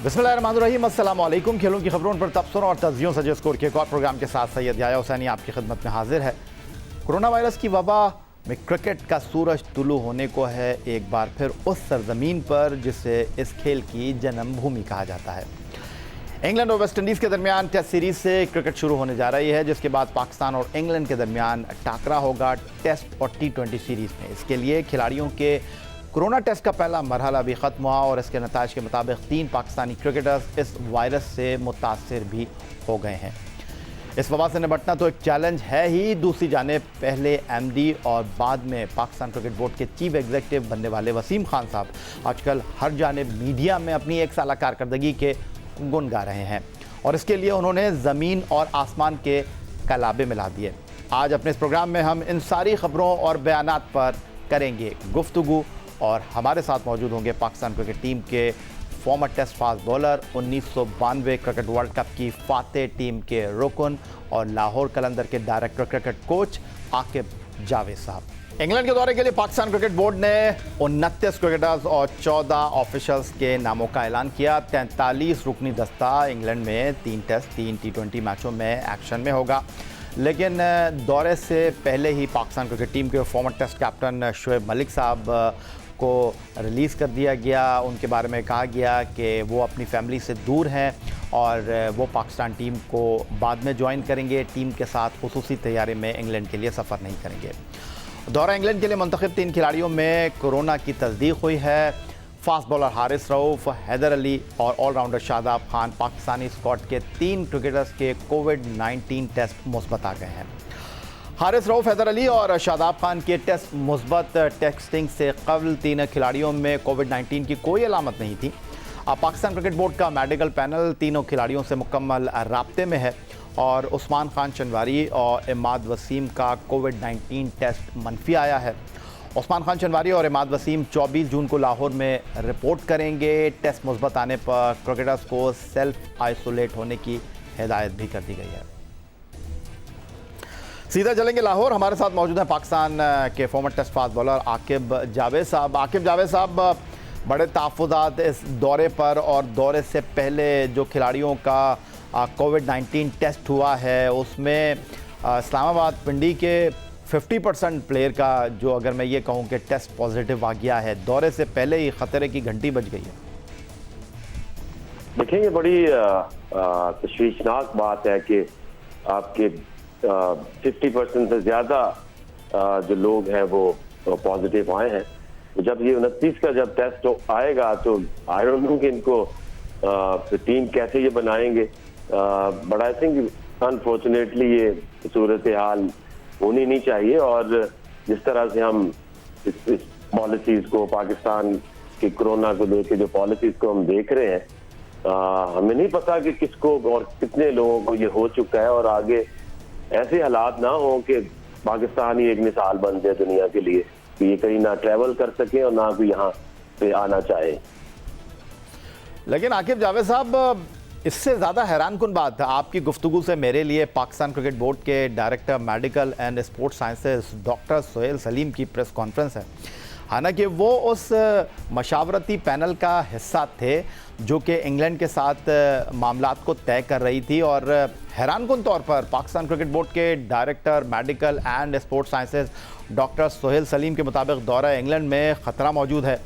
बिस्मिल्लाहिर्रहमानिर्रहीम, अस्सलाम वालेकुम। खेलों की खबरों पर तबसरों और तज्जियों सजे स्कोर के एक और प्रोग्राम के साथ सैयद याया हुसैनी आपकी खिदमत में हाजिर है। कोरोना वायरस की वबा में क्रिकेट का सूरज तुलू होने को है एक बार फिर उस सरजमीन पर जिसे इस खेल की जन्मभूमि कहा जाता है। इंग्लैंड और वेस्ट इंडीज़ के दरमियान टेस्ट सीरीज से क्रिकेट शुरू होने जा रही है, जिसके बाद पाकिस्तान और इंग्लैंड के दरमियान टाकरा होगा टेस्ट और T20 सीरीज में। इसके लिए खिलाड़ियों के कोरोना टेस्ट का पहला मरहला भी ख़त्म हुआ और इसके नताइज के मुताबिक 3 पाकिस्तानी क्रिकेटर्स इस वायरस से मुतासर भी हो गए हैं। इस वबा से निपटना तो एक चैलेंज है ही, दूसरी जानिब पहले MD और बाद में पाकिस्तान क्रिकेट बोर्ड के चीफ एग्जीक्यूटिव बनने वाले वसीम खान साहब आजकल हर जानिब मीडिया में अपनी एक साला कारकर्दगी के गुन गा रहे हैं और इसके लिए उन्होंने ज़मीन और आसमान के कलाबे मिला दिए। आज अपने इस प्रोग्राम में हम इन सारी खबरों और बयानात पर करेंगे गुफ्तगू और हमारे साथ मौजूद होंगे पाकिस्तान क्रिकेट टीम के former test fast bowler, 1992 cricket world cup की फातेह टीम के रुकन और लाहौर कलंदर के director cricket coach Aqib Javed साहब। इंग्लैंड के दौरे के लिए पाकिस्तान क्रिकेट बोर्ड ने 29 क्रिकेटर्स और 14 ऑफिशियल्स के नामों का ऐलान किया। 43 रुकनी दस्ता इंग्लैंड में 3 टेस्ट 3 T20 मैचों में एक्शन में होगा, लेकिन दौरे से पहले ही पाकिस्तान क्रिकेट टीम के former test captain Shoaib Malik साहब को रिलीज़ कर दिया गया। उनके बारे में कहा गया कि वो अपनी फैमिली से दूर हैं और वो पाकिस्तान टीम को बाद में ज्वाइन करेंगे। टीम के साथ खुसूसी तैयारी में इंग्लैंड के लिए सफ़र नहीं करेंगे। दौरा इंग्लैंड के लिए मुंतखब 3 खिलाड़ियों में कोरोना की तस्दीक हुई है। फास्ट बॉलर हारिस रऊफ़, हैदर अली और ऑलराउंडर शादाब खान पाकिस्तानी स्क्वाड के 3 क्रिकेटर्स के कोविड-19 टेस्ट मुस्बत आ गए हैं। हारिस रऊफ़, हैदर अली और शादाब खान के टेस्ट मुस्बत टेस्टिंग से कबल 3 खिलाड़ियों में कोविड-19 की कोई अलामत नहीं थी। अब पाकिस्तान क्रिकेट बोर्ड का मेडिकल पैनल तीनों खिलाड़ियों से मुकम्मल राब्ते में है और उस्मान खान चनवारी और इमाद वसीम का कोविड-19 टेस्ट मनफी आया है। उस्मान खान चनवारी और इमाद वसीम 24 जून को लाहौर में रिपोर्ट करेंगे। टेस्ट मुस्बत आने पर क्रिकेटर्स को सेल्फ आइसोलेट होने की हिदायत भी कर दी गई है। सीधा चलेंगे लाहौर। हमारे साथ मौजूद हैं पाकिस्तान के former test fast bowler Aqib Javed साहब। आकिब जावेद साहब, बड़े तहफ़्फ़ुज़ात इस दौरे पर और दौरे से पहले जो खिलाड़ियों का कोविड-19 टेस्ट हुआ है उसमें इस्लामाबाद पिंडी के 50% प्लेयर का जो अगर मैं ये कहूँ कि टेस्ट पॉजिटिव आ गया है, दौरे से पहले ही ख़तरे की घंटी बज गई है। देखिए, ये बड़ी तशवीशनाक बात है कि आपके 50% से ज़्यादा जो लोग हैं वो पॉजिटिव आए हैं। जब ये 29 का जब टेस्ट आएगा तो आई डोंट नो कि इनको टीम कैसे ये बनाएंगे। बट आई थिंक अनफॉर्चुनेटली ये सूरत हाल होनी नहीं चाहिए और जिस तरह से हम इस पॉलिसीज़ को, पाकिस्तान की कोरोना को लेकर जो पॉलिसीज़ को हम देख रहे हैं, हमें नहीं पता कि किसको और कितने लोगों को ये हो चुका है और आगे ऐसे हालात ना हो कि पाकिस्तान ही एक मिसाल बन जाए दुनिया के लिए कि ये कहीं ना ट्रैवल कर सके और ना कोई यहाँ पे आना चाहे। लेकिन आकिब जावेद साहब, इससे ज़्यादा हैरान कुन बात है आपकी गुफ्तगू से मेरे लिए पाकिस्तान क्रिकेट बोर्ड के director medical and sports sciences doctor Sohail Salim की प्रेस कॉन्फ्रेंस है। हालांकि वो उस मशावरती पैनल का हिस्सा थे जो कि इंग्लैंड के साथ मामलात को तय कर रही थी और हैरान कुन तौर पर पाकिस्तान क्रिकेट बोर्ड के director medical and sports sciences doctor Sohail Salim के मुताबिक दौरा इंग्लैंड में ख़तरा मौजूद है।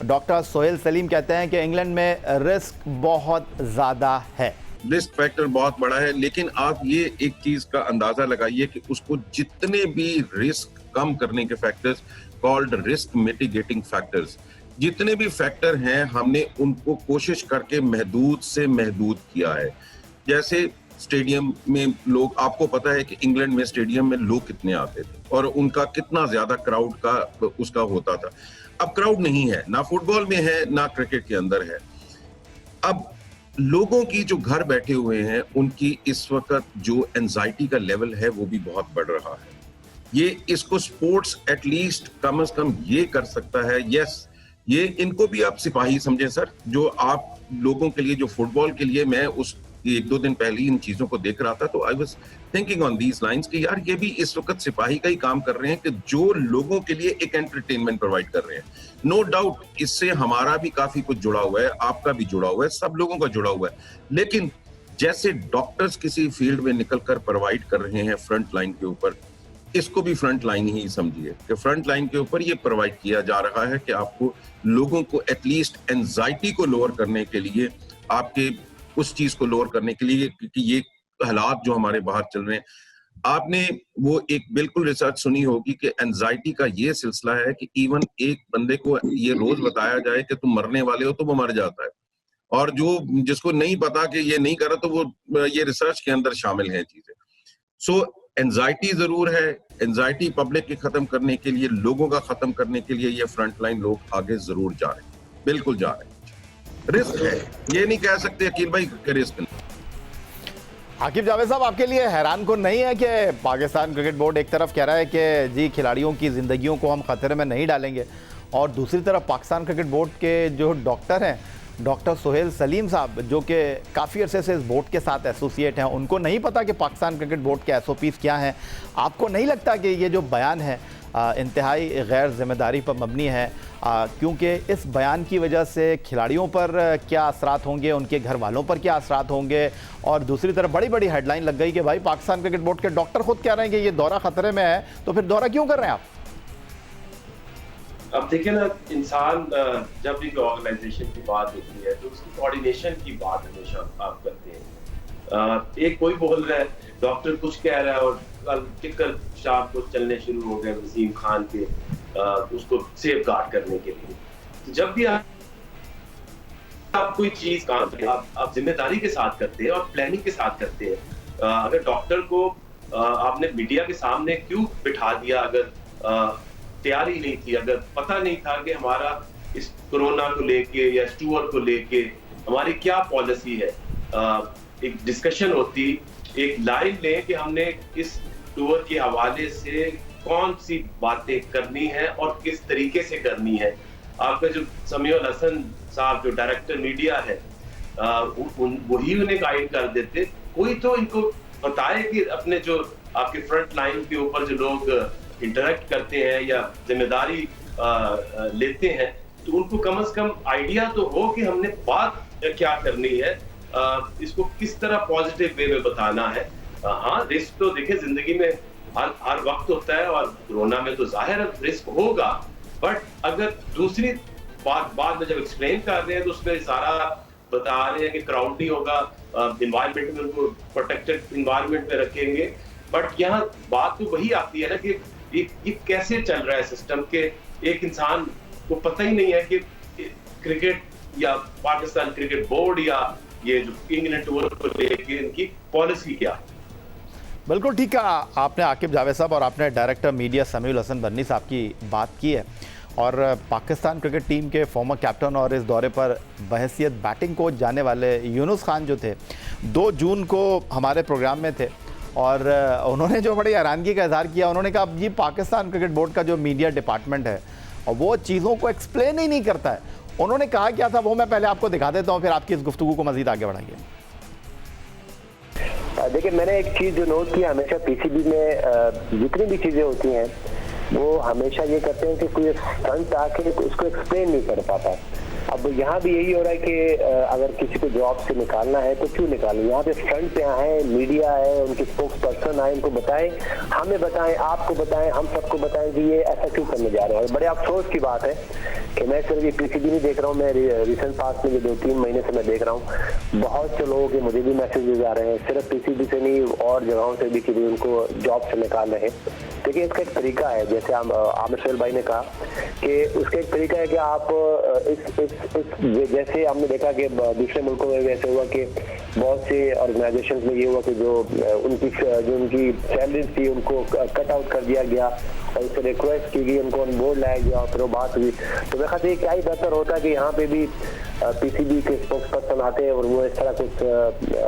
डॉक्टर सोहेल सलीम कहते हैं कि इंग्लैंड में रिस्क बहुत ज़्यादा है। रिस्क फैक्टर बहुत बड़ा है, लेकिन आप ये एक चीज का अंदाजा लगाइए कि उसको जितने भी रिस्क कम करने के factors called risk mitigating factors, जितने भी फैक्टर हैं हमने उनको कोशिश करके महदूद से महदूद किया है। जैसे स्टेडियम में लोग, आपको पता है कि इंग्लैंड में स्टेडियम में लोग कितने आते थे और उनका कितना ज्यादा क्राउड का उसका होता था। अब क्राउड नहीं है, ना फुटबॉल में है ना क्रिकेट के अंदर है। अब लोगों की जो घर बैठे हुए हैं उनकी इस वक्त जो एंजाइटी का लेवल है वो भी बहुत बढ़ रहा है। ये इसको स्पोर्ट्स एटलीस्ट कम से कम ये कर सकता है। यस, ये इनको भी आप सिपाही समझें सर, जो आप लोगों के लिए, जो फुटबॉल के लिए मैं एक दो दिन पहले इन चीजों को देख रहा था, तो I was thinking on these lines कि यार ये भी इस वक्त सिपाही का ही काम कर रहे हैं कि जो लोगों के लिए एक एंटरटेनमेंट प्रोवाइड कर रहे हैं। नो डाउट इससे हमारा भी काफी कुछ जुड़ा हुआ है, आपका भी जुड़ा हुआ है, सब लोगों का जुड़ा हुआ है। लेकिन जैसे डॉक्टर्स किसी फील्ड में निकलकर प्रोवाइड कर रहे हैं फ्रंट लाइन के ऊपर, इसको भी फ्रंट लाइन ही समझिए कि फ्रंट लाइन के ऊपर ये प्रोवाइड किया जा रहा है कि आपको लोगों को एटलीस्ट एंजाइटी को लोअर करने के लिए, आपके उस चीज को लोअर करने के लिए कि ये हालात जो हमारे बाहर चल रहे हैं। आपने वो एक बिल्कुल रिसर्च सुनी होगी कि एंजाइटी का ये सिलसिला है कि इवन एक बंदे को ये रोज बताया जाए कि तुम मरने वाले हो तो वो मर जाता है, और जो जिसको नहीं पता कि ये नहीं करा तो वो ये रिसर्च के अंदर शामिल है चीजें। सो एंजाइटी जरूर है, एंजाइटी पब्लिक के खत्म करने के लिए, लोगों का खत्म करने के लिए ये फ्रंट लाइन लोग आगे जरूर जा रहे हैं, बिल्कुल जा रहे हैं। रिस्क है, ये नहीं कह सकते अकील भाई कि रिस्क नहीं। आकिब जावेद साहब, आपके लिए हैरान को नहीं है कि पाकिस्तान क्रिकेट बोर्ड एक तरफ कह रहा है कि जी खिलाड़ियों की ज़िंदगियों को हम खतरे में नहीं डालेंगे, और दूसरी तरफ पाकिस्तान क्रिकेट बोर्ड के जो डॉक्टर हैं, डॉक्टर सोहेल सलीम साहब, जो कि काफ़ी अरसे से इस बोर्ड के साथ एसोसिएट हैं, उनको नहीं पता कि पाकिस्तान क्रिकेट बोर्ड के SOPs क्या हैं। आपको नहीं लगता कि ये जो बयान है इंतहाई गैर जिम्मेदारी पर मबनी है, क्योंकि इस बयान की वजह से खिलाड़ियों पर क्या असरात होंगे, उनके घर वालों पर क्या असरात होंगे, और दूसरी तरफ बड़ी बड़ी हेडलाइन लग गई कि भाई पाकिस्तान क्रिकेट बोर्ड के डॉक्टर खुद कह रहे हैं कि ये दौरा खतरे में है, तो फिर दौरा क्यों कर रहे हैं आप? अब देखिए ना, इंसान जब भी ऑर्गेनाइजेशन की बात होती है तो उसकी कोऑर्डिनेशन की बात हमेशा आप करते हैं। एक कोई बोल रहा है, डॉक्टर कुछ कह रहा है, और कल टिकर शाम को चलने शुरू हो गए वसीम खान के उसको सेफ गार्ड करने के लिए। तो जब भी आप कोई चीज काम करते हैं, आप जिम्मेदारी के साथ करते हैं और प्लानिंग के साथ करते हैं। अगर डॉक्टर को आपने मीडिया के सामने क्यों बिठा दिया, अगर तैयारी नहीं थी, अगर पता नहीं था कि हमारा इस कोरोना को लेके या इस टूर को लेके हमारी क्या पॉलिसी है, एक डिस्कशन होती, एक लाइन ले कि हमने इस टूर के हवाले से कौन सी बातें करनी है और किस तरीके से करनी है। आपका जो समीउल हसन साहब जो डायरेक्टर मीडिया है, वही उन्हें गाइड कर देते। कोई तो इनको बताए कि अपने जो आपके फ्रंट लाइन के ऊपर जो लोग इंटरेक्ट करते हैं या जिम्मेदारी लेते हैं, तो उनको कम से कम आइडिया तो हो कि हमने बात क्या करनी है, इसको किस तरह पॉजिटिव वे में बताना है। हाँ, रिस्क तो देखिए जिंदगी में हर वक्त होता है, और कोरोना में तो जाहिर रिस्क होगा, बट अगर दूसरी बात बाद में जब एक्सप्लेन कर रहे हैं तो उसमें सारा बता रहे हैं कि क्राउड नहीं होगा, इन्वायरमेंट में उनको प्रोटेक्टेड इन्वायरमेंट में रखेंगे। बट यहाँ बात तो वही आती है ना कि ये कैसे चल रहा है सिस्टम के, एक इंसान को पता ही नहीं है कि क्रिकेट या पाकिस्तान क्रिकेट बोर्ड या ये जो इंग्लैंड टूर को लेके इनकी पॉलिसी क्या। बिल्कुल ठीक कहा आपने आकिब जावेद साहब, और आपने डायरेक्टर मीडिया समीउल हसन बन्नी साहब की बात की है। और पाकिस्तान क्रिकेट टीम के फॉर्मर कैप्टन और इस दौरे पर बहैसियत बैटिंग कोच जाने वाले यूनुस खान जो थे, 2 जून को हमारे प्रोग्राम में थे, और उन्होंने जो बड़ी हैरानगी का इजहार किया, उन्होंने कहा ये पाकिस्तान क्रिकेट बोर्ड का जो मीडिया डिपार्टमेंट है और वो चीज़ों को एक्सप्लेन ही नहीं करता है। उन्होंने कहा क्या था वो मैं पहले आपको दिखा देता हूँ, फिर आपकी इस गुफ्तगू को मजीद आगे बढ़ाइए। देखिए, मैंने एक चीज़ जो नोट किया, हमेशा PCB में जितनी भी चीज़ें होती हैं वो हमेशा ये करते हैं कि कोई स्टंट आके उसको एक्सप्लेन नहीं कर पाता। अब यहाँ भी यही हो रहा है कि अगर किसी को जॉब से निकालना है तो क्यों निकालें। यहाँ पे फ्रंट पे आए, मीडिया है, उनके स्पोक्स पर्सन आए, उनको बताएं, हमें बताएं, आपको बताएं, हम सबको बताएं कि ये ऐसा क्यों करने जा रहे हैं। और बड़े अफसोस की बात है कि मैं सिर्फ ये PCB नहीं देख रहा हूँ, मैं रिसेंट पास्ट में जो 2-3 महीने से मैं देख रहा हूँ, बहुत से लोगों के मुझे भी मैसेजेस आ रहे हैं, सिर्फ PCB से नहीं और जगहों से भी कि उनको जॉब से निकाल रहे हैं। देखिए, इसका एक तरीका है, जैसे आमिर सोहेल भाई ने कहा कि उसका एक तरीका है कि आप जैसे हमने देखा कि दूसरे मुल्कों में वैसे हुआ कि बहुत से ऑर्गेनाइजेशन में ये हुआ कि जो उनकी सैलरीज थी उनको कट आउट कर दिया गया और उससे रिक्वेस्ट की गई, उनको ऑन बोर्ड लाया गया और फिर वो बात हुई। तो मैं कहते क्या ही बेहतर होता कि यहाँ पे भी PCB के स्पोक्स पर्सन आते हैं और वो इस तरह कुछ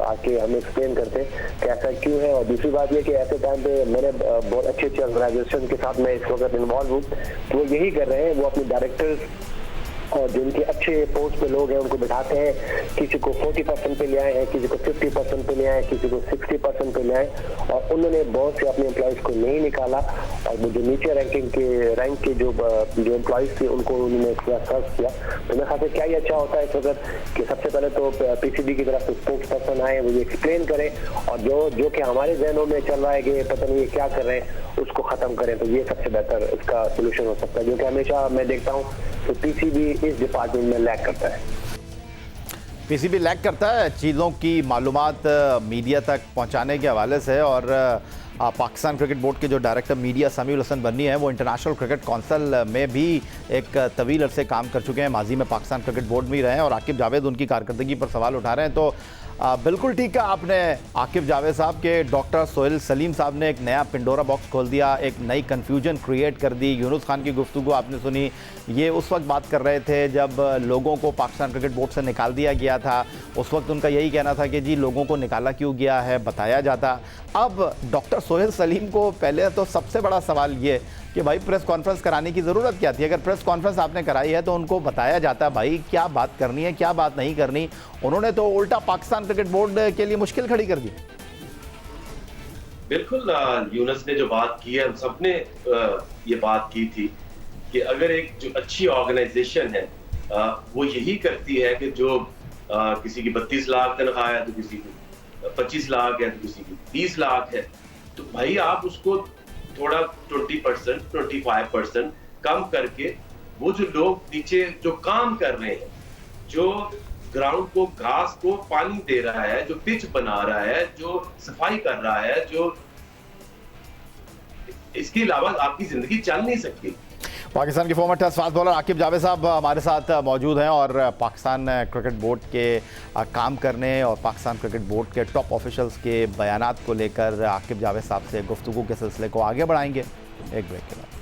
आके हमें एक्सप्लेन करते हैं कि ऐसा क्यों है। और दूसरी बात ये कि ऐसे टाइम पे मैंने बहुत अच्छे ऑर्गेनाइजेशन के साथ मैं इस वक्त इन्वॉल्व हूँ, तो वो यही कर रहे हैं, वो अपने डायरेक्टर्स और जो उनके अच्छे पोस्ट पे लोग हैं उनको बिठाते हैं, किसी को 40% पे ले आए हैं, किसी को 50% पे ले आए, किसी को 60% पे ले आए, और उन्होंने बहुत से अपने एम्प्लॉयज को नहीं निकाला, और वो जो नीचे रैंक के जो एम्प्लॉयज थे उनको उन्होंने सर्व किया। तो मेरे ख्याल से क्या ही अच्छा होता है इस वक्त कि सबसे पहले तो पीसीबी की तरफ से स्पोक्स पर्सन आए, वो ये एक्सप्लेन करें, और जो कि हमारे जहनों में चल रहा है कि पता नहीं ये क्या कर रहे हैं, उसको खत्म करें। तो ये सबसे बेहतर इसका सोल्यूशन हो सकता है, क्योंकि हमेशा मैं देखता हूँ तो पीसीबी इस डिपार्टमेंट में लैग करता है। पीसीबी लैग करता है चीज़ों की मालूमात मीडिया तक पहुंचाने के हवाले से। और पाकिस्तान क्रिकेट बोर्ड के जो डायरेक्टर मीडिया समीउल हसन बन्नी है, वो इंटरनेशनल क्रिकेट काउंसिल में भी एक तवील अरसे काम कर चुके हैं, माजी में पाकिस्तान क्रिकेट बोर्ड में ही रहे हैं, और आकिब जावेद उनकी कारकर्दगी पर सवाल उठा रहे हैं। तो बिल्कुल ठीक है आपने आकिब जावेद साहब के डॉक्टर सोहेल सलीम साहब ने एक नया पिंडोरा बॉक्स खोल दिया, एक नई कन्फ्यूजन क्रिएट कर दी। यूनुस खान की गुफ्तगू आपने सुनी, ये उस वक्त बात कर रहे थे जब लोगों को पाकिस्तान क्रिकेट बोर्ड से निकाल दिया गया था। उस वक्त उनका यही कहना था कि जी लोगों को निकाला क्यों गया है, बताया जाता। अब डॉक्टर सोहेल सलीम को पहले तो सबसे बड़ा सवाल ये कि भाई प्रेस कॉन्फ्रेंस कराने की ज़रूरत क्या थी? अगर प्रेस कॉन्फ्रेंस आपने कराई है तो उनको बताया जाता भाई क्या बात करनी है, क्या बात नहीं करनी। उन्होंने तो उल्टा पाकिस्तान क्रिकेट बोर्ड के लिए मुश्किल खड़ी कर दी। बिल्कुल, यूनुस ने जो बात की है, हम सबने ये बात की थी कि अगर एक जो अच्छी ऑर्गेनाइजेशन है वो यही करती है कि जो किसी की 32 लाख तनख्वाह है तो किसी की 25 लाख है तो किसी की 30 लाख है, तो भाई आप उसको थोड़ा 20%, 25% कम करके वो जो लोग नीचे जो काम कर रहे हैं, जो ग्राउंड को घास को पानी दे रहा है, जो पिच बना रहा है, जो सफाई कर रहा है, जो इसके अलावा आपकी जिंदगी चल नहीं सकती। पाकिस्तान के former test fast bowler Aqib Javed साहब हमारे साथ मौजूद हैं और पाकिस्तान क्रिकेट बोर्ड के काम करने और पाकिस्तान क्रिकेट बोर्ड के टॉप ऑफिशियल्स के बयानात को लेकर आकिब जावेद साहब से गुफ्तगू के सिलसिले को आगे बढ़ाएंगे एक ब्रेक के बाद।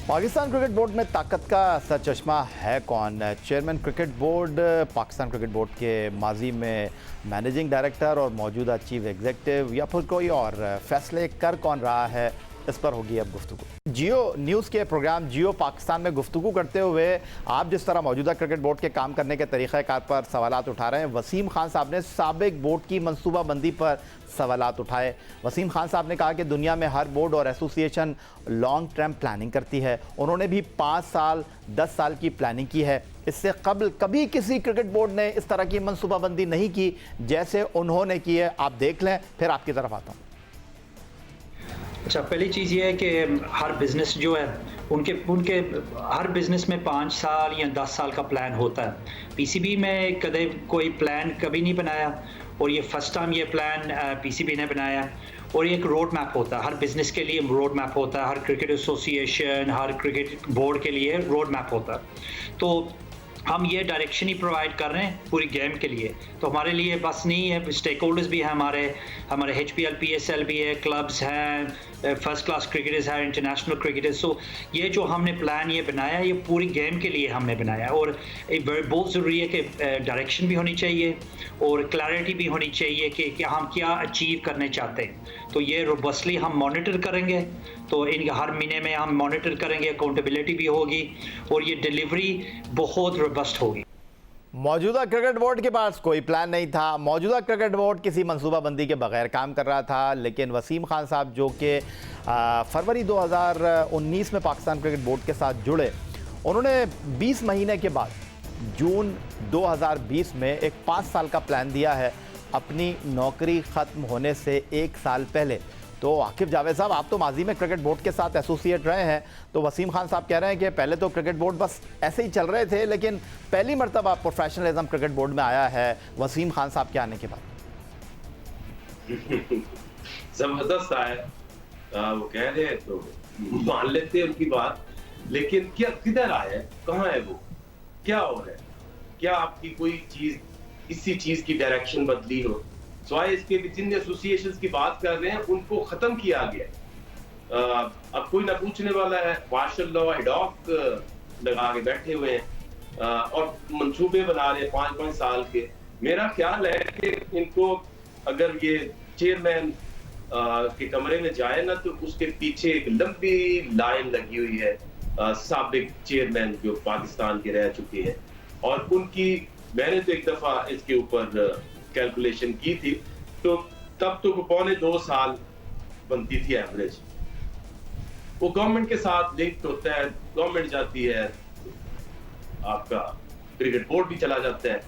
पाकिस्तान क्रिकेट बोर्ड में ताकत का सरचश्मा है कौन? Chairman cricket board, Pakistan cricket board के माजी में मैनेजिंग डायरेक्टर और मौजूदा चीफ एग्जीक्यूटिव, या फिर कोई और? फैसले कर कौन रहा है, इस पर होगी अब गुफ्तगू। जियो न्यूज़ के प्रोग्राम जियो पाकिस्तान में गुफ्तगू करते हुए आप जिस तरह मौजूदा क्रिकेट बोर्ड के काम करने के तरीक़ाकार पर सवालात उठा रहे हैं, वसीम खान साहब ने साबिक बोर्ड की मनसूबाबंदी पर सवालात उठाए। वसीम खान साहब ने कहा कि दुनिया में हर बोर्ड और एसोसिएशन लॉन्ग टर्म प्लानिंग करती है, उन्होंने भी 5 साल 10 साल की प्लानिंग की है। इससे कबल कभी किसी क्रिकेट बोर्ड ने इस तरह की मनसूबाबंदी नहीं की जैसे उन्होंने की है। आप देख लें, फिर आपकी तरफ आता हूँ। अच्छा, पहली चीज़ ये है कि हर बिज़नेस जो है उनके हर बिज़नेस में 5 साल या 10 साल का प्लान होता है। पीसीबी में कदे कोई प्लान कभी नहीं बनाया, और ये फर्स्ट टाइम ये प्लान पीसीबी ने बनाया। और ये एक रोड मैप होता है, हर बिज़नेस के लिए रोड मैप होता है, हर क्रिकेट एसोसिएशन, हर क्रिकेट बोर्ड के लिए रोड मैप होता है। तो हम ये डायरेक्शन ही प्रोवाइड कर रहे हैं पूरी गेम के लिए। तो हमारे लिए बस नहीं है, स्टेक होल्डर्स भी हैं, हमारे HPL PSL भी है, क्लब्स हैं, फर्स्ट क्लास क्रिकेटर्स हैं, इंटरनेशनल क्रिकेटर्स। सो ये जो हमने प्लान ये बनाया है, ये पूरी गेम के लिए हमने बनाया है। और बहुत ज़रूरी है कि डायरेक्शन भी होनी चाहिए और क्लैरिटी भी होनी चाहिए कि हम क्या अचीव करने चाहते हैं। तो ये रोबस्टली हम मॉनिटर करेंगे, तो इनके हर महीने में हम मॉनिटर करेंगे, अकाउंटेबिलिटी भी होगी और ये डिलीवरी बहुत रोबस्ट होगी। मौजूदा क्रिकेट बोर्ड के पास कोई प्लान नहीं था, मौजूदा क्रिकेट बोर्ड किसी मनसूबाबंदी के बगैर काम कर रहा था। लेकिन वसीम खान साहब जो कि फरवरी 2019 में पाकिस्तान क्रिकेट बोर्ड के साथ जुड़े, उन्होंने 20 महीने के बाद जून 2020 में एक 5 साल का प्लान दिया है अपनी नौकरी ख़त्म होने से 1 साल पहले। तो आकिब जावेद साहब, आप तो माजी में क्रिकेट बोर्ड के साथ एसोसिएट रहे हैं, तो वसीम खान साहब कह रहे हैं कि पहले तो क्रिकेट बोर्ड बस ऐसे ही चल रहे थे, लेकिन पहली मरतबा प्रोफेशनलिज्म क्रिकेट बोर्ड में आया है वसीम खान साहब के आने के बाद। जबरदस्त आया, वो कह रहे हैं तो मान लेते हैं उनकी बात, लेकिन क्या किधर आया है, कहाँ है वो, क्या हो रहा है? क्या आपकी कोई चीज इसी चीज की डायरेक्शन बदली हो? स्वाय इसके जिन एसोसिएशंस की बात कर रहे हैं उनको खत्म किया गया। अब कोई ना पूछने वाला है, मार्शल लॉ हेडॉक लगा के बैठे हुए हैं और मंसूबे बना रहे हैं 5-5 साल के। मेरा ख्याल है कि इनको अगर ये चेयरमैन के कमरे में जाए ना तो उसके पीछे एक लंबी लाइन लगी हुई है साबिक चेयरमैन जो पाकिस्तान के रह चुके हैं, और उनकी मैंने तो एक दफा इसके ऊपर कैलकुलेशन की थी, तो तब तो 2.25 साल बनती थी एवरेज। वो गवर्नमेंट के साथ लिंक्ड होता है, गवर्नमेंट जाती है, आपका क्रिकेट बोर्ड भी चला जाता है,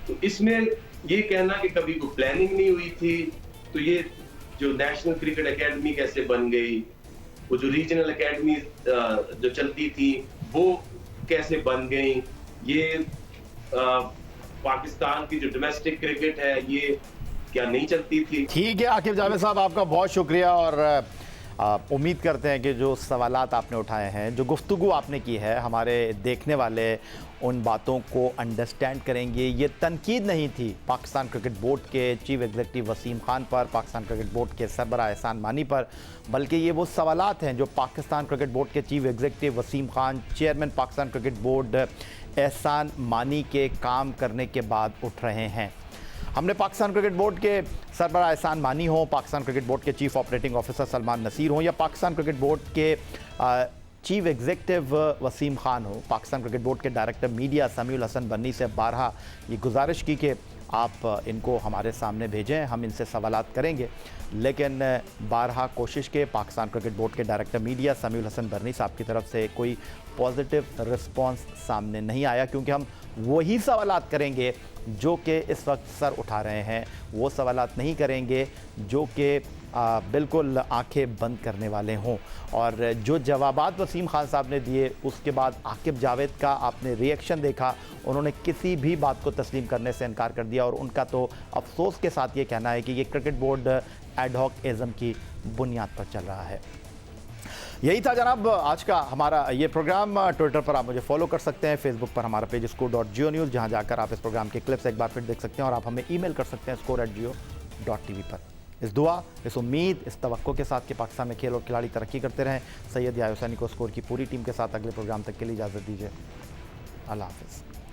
तो इसमें ये कहना कि कभी कोई प्लानिंग नहीं हुई थी, तो ये जो नेशनल क्रिकेट एकेडमी कैसे बन गई, वो जो रीजनल एकेडमी जो चलती थी वो कैसे बन गई, ये पाकिस्तान की जो डोमेस्टिक क्रिकेट है ये क्या नहीं चलती थी। ठीक है आकिब जावेद साहब, आपका बहुत शुक्रिया, और उम्मीद करते हैं कि जो सवालात आपने उठाए हैं, जो गुफ्तगू आपने की है, हमारे देखने वाले उन बातों को अंडरस्टैंड करेंगे। ये तनकीद नहीं थी पाकिस्तान क्रिकेट बोर्ड के चीफ एग्जीक्यूटिव वसीम खान पर, पाकिस्तान क्रिकेट बोर्ड के सरबराह एहसान मानी पर, बल्कि ये वो सवालात हैं जो पाकिस्तान क्रिकेट बोर्ड के chief executive Wasim Khan, chairman Pakistan cricket board Ehsan Mani के काम करने के बाद उठ रहे हैं। हमने पाकिस्तान क्रिकेट बोर्ड के सरबराह एहसान मानी हो, पाकिस्तान क्रिकेट बोर्ड के chief operating officer Salman Naseer हों, या पाकिस्तान क्रिकेट बोर्ड के चीफ एग्जीक्यूटिव वसीम खान हो, पाकिस्तान क्रिकेट बोर्ड के डायरेक्टर मीडिया समीउल हसन बन्नी से बारहा ये गुजारिश की कि आप इनको हमारे सामने भेजें, हम इनसे सवालात करेंगे, लेकिन बारहा कोशिश के पाकिस्तान क्रिकेट बोर्ड के डायरेक्टर मीडिया समीउल हसन बन्नी साहब की तरफ से कोई पॉजिटिव रिस्पांस सामने नहीं आया, क्योंकि हम वही सवालात करेंगे जो कि इस वक्त सर उठा रहे हैं, वो सवालात नहीं करेंगे जो कि बिल्कुल आंखें बंद करने वाले हों। और जो जवाबात वसीम खान साहब ने दिए उसके बाद आकिब जावेद का आपने रिएक्शन देखा, उन्होंने किसी भी बात को तस्लीम करने से इनकार कर दिया, और उनका तो अफसोस के साथ ये कहना है कि ये क्रिकेट बोर्ड एडहॉक इज़्म की बुनियाद पर चल रहा है। यही था जनाब आज का हमारा ये प्रोग्राम। ट्विटर पर आप मुझे फॉलो कर सकते हैं, फेसबुक पर हमारा पेज score.geo न्यूज़, जहां जाकर आप इस प्रोग्राम के क्लिप्स एक बार फिर देख सकते हैं, और आप हमें ईमेल कर सकते हैं score@geo.tv पर। इस दुआ, इस उम्मीद, इस तवक्को के साथ कि पाकिस्तान में खेल और खिलाड़ी तरक्की करते रहें, सैयद याह्या हुसैनी को स्कोर की पूरी टीम के साथ अगले प्रोग्राम तक के लिए इजाज़त दीजिए। अल्लाह हाफ़िज़।